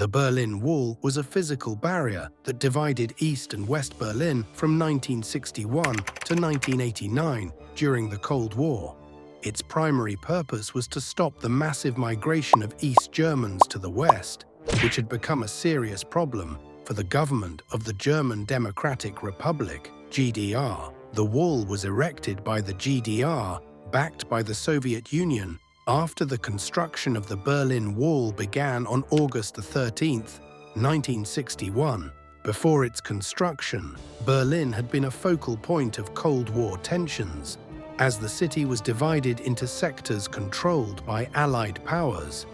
The Berlin Wall was a physical barrier that divided East and West Berlin from 1961 to 1989 during the Cold War. Its primary purpose was to stop the massive migration of East Germans to the West, which had become a serious problem for the government of the German Democratic Republic, GDR. The wall was erected by the GDR, backed by the Soviet Union, after the construction of the Berlin Wall began on August 13, 1961. Before its construction, Berlin had been a focal point of Cold War tensions, as the city was divided into sectors controlled by Allied powers: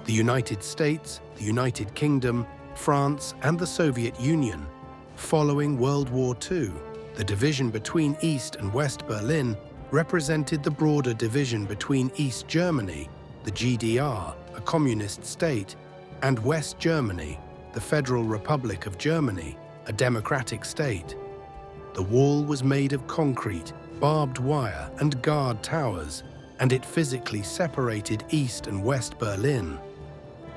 the United States, the United Kingdom, France, and the Soviet Union. Following World War II, the division between East and West Berlin represented the broader division between East Germany, the GDR, a communist state, and West Germany, the Federal Republic of Germany, a democratic state. The wall was made of concrete, barbed wire, and guard towers, and it physically separated East and West Berlin.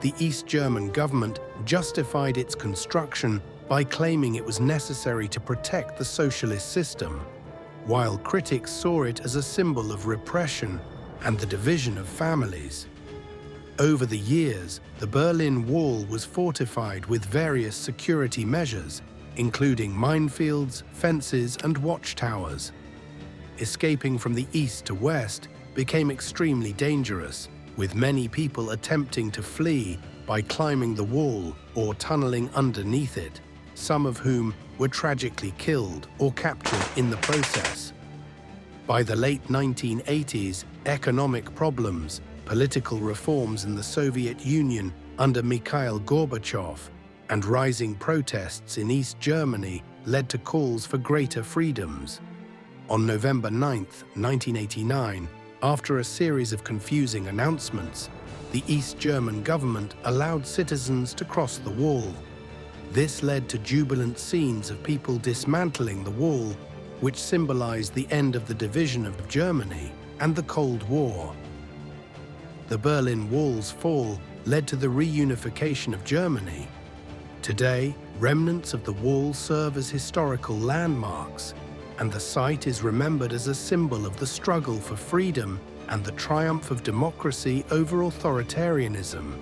The East German government justified its construction by claiming it was necessary to protect the socialist system, while critics saw it as a symbol of repression and the division of families. Over the years, the Berlin Wall was fortified with various security measures, including minefields, fences, and watchtowers. Escaping from the east to west became extremely dangerous, with many people attempting to flee by climbing the wall or tunneling underneath it, some of whom were tragically killed or captured in the process. By the late 1980s, economic problems, political reforms in the Soviet Union under Mikhail Gorbachev, and rising protests in East Germany led to calls for greater freedoms. On November 9, 1989, after a series of confusing announcements, the East German government allowed citizens to cross the wall. This led to jubilant scenes of people dismantling the wall, which symbolized the end of the division of Germany and the Cold War. The Berlin Wall's fall led to the reunification of Germany. Today, remnants of the wall serve as historical landmarks, and the site is remembered as a symbol of the struggle for freedom and the triumph of democracy over authoritarianism.